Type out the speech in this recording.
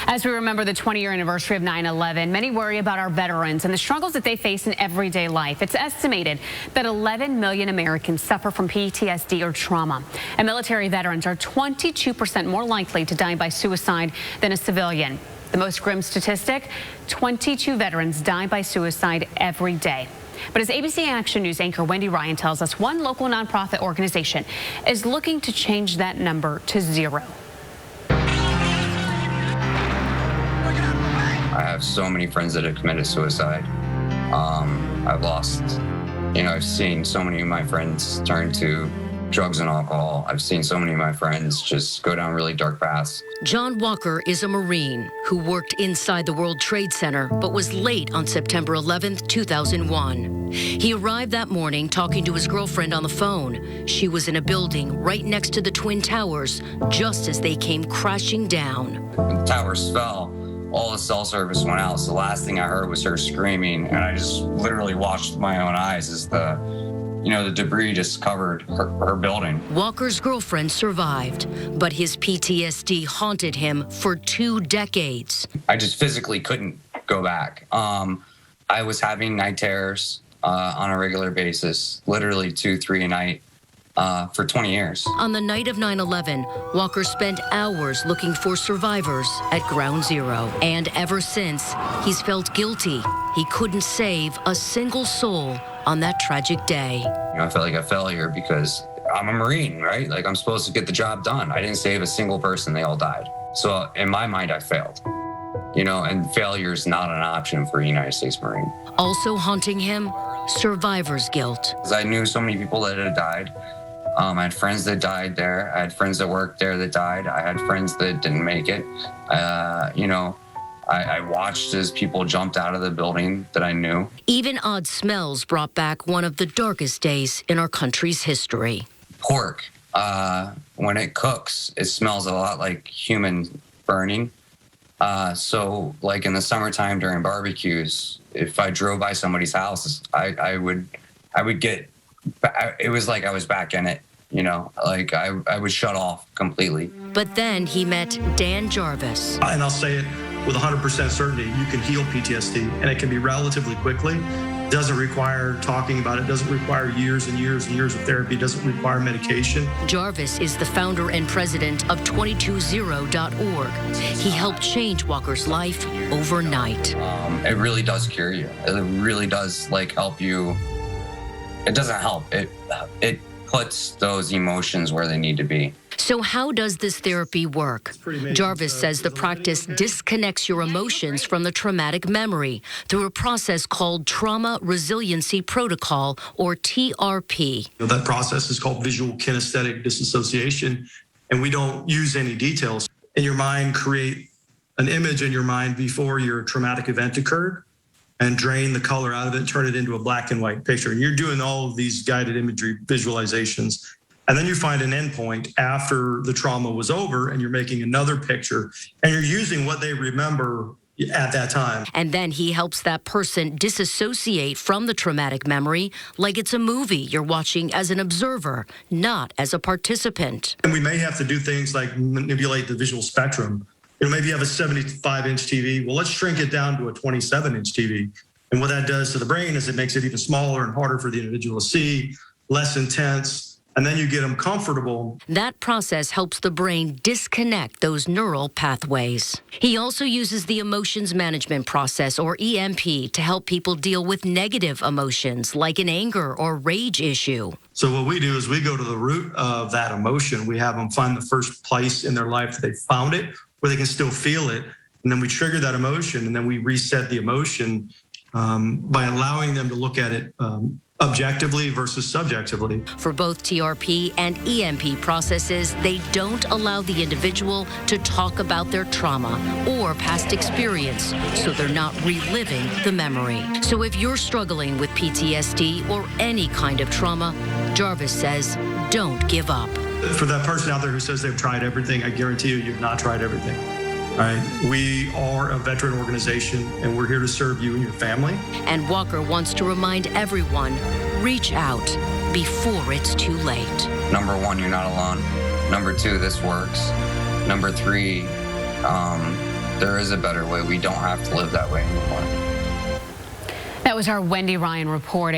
As we remember the 20-year anniversary of 9/11, many worry about our veterans and the struggles that they face in everyday life. It's estimated that 11 million Americans suffer from PTSD or trauma. And military veterans are 22% more likely to die by suicide than a civilian. The most grim statistic, 22 veterans die by suicide every day. But as ABC Action News anchor Wendy Ryan tells us, one local nonprofit organization is looking to change that number to 0. I have so many friends that have committed suicide. I've seen so many of my friends turn to drugs and alcohol. I've seen so many of my friends just go down really dark paths. John Walker is a Marine who worked inside the World Trade Center, but was late on September 11th, 2001. He arrived that morning talking to his girlfriend on the phone. She was in a building right next to the Twin Towers, just as they came crashing down. When the towers fell, all the cell service went out, so the last thing I heard was her screaming, and I just literally watched with my own eyes as the debris just covered her building. Walker's girlfriend survived, but his PTSD haunted him for 2 decades. I just physically couldn't go back. I was having night terrors on a regular basis, literally 2-3 a night. For 20 years. On the night of 9/11, Walker spent hours looking for survivors at Ground Zero. And ever since, he's felt guilty. He couldn't save a single soul on that tragic day. I felt like a failure because I'm a Marine, right? Like, I'm supposed to get the job done. I didn't save a single person. They all died. So in my mind, I failed. And failure is not an option for a United States Marine. Also haunting him, survivor's guilt. Because I knew so many people that had died. I had friends that died there. I had friends that worked there that died. I had friends that didn't make it. I watched as people jumped out of the building that I knew. Even odd smells brought back one of the darkest days in our country's history. Pork, when it cooks, it smells a lot like human burning. So like in the summertime during barbecues, if I drove by somebody's house, I would get, it was like I was back in it. Like I would shut off completely. But then he met Dan Jarvis. And I'll say it with 100% certainty, you can heal PTSD, and it can be relatively quickly. It doesn't require talking about it, doesn't require years and years and years of therapy, doesn't require medication. Jarvis is the founder and president of 220.org. He helped change Walker's life overnight. It really does cure you. It really does help you. It doesn't help. It puts those emotions where they need to be. So how does this therapy work? Jarvis says the practice disconnects your emotions from the traumatic memory through a process called Trauma Resiliency Protocol, or TRP. That process is called visual kinesthetic disassociation, and we don't use any details. In your mind, create an image in your mind before your traumatic event occurred, and drain the color out of it, turn it into a black and white picture. And you're doing all of these guided imagery visualizations. And then you find an endpoint after the trauma was over, and you're making another picture, and you're using what they remember at that time. And then he helps that person disassociate from the traumatic memory like it's a movie you're watching as an observer, not as a participant. And we may have to do things like manipulate the visual spectrum. Maybe you have a 75-inch TV. Well, let's shrink it down to a 27-inch TV. And what that does to the brain is it makes it even smaller and harder for the individual to see, less intense, and then you get them comfortable. That process helps the brain disconnect those neural pathways. He also uses the emotions management process, or EMP, to help people deal with negative emotions like an anger or rage issue. So what we do is we go to the root of that emotion. We have them find the first place in their life that they found it, where they can still feel it. And then we trigger that emotion, and then we reset the emotion by allowing them to look at it objectively versus subjectively. For both TRP and EMP processes, they don't allow the individual to talk about their trauma or past experience, so they're not reliving the memory. So if you're struggling with PTSD or any kind of trauma, Jarvis says, don't give up. For that person out there who says they've tried everything, I guarantee you've not tried everything. All right, we are a veteran organization, and we're here to serve you and your family. And Walker wants to remind everyone, reach out before it's too late. Number 1, you're not alone. Number 2, this works. Number 3, there is a better way. We don't have to live that way anymore. That was our Wendy Ryan reporting.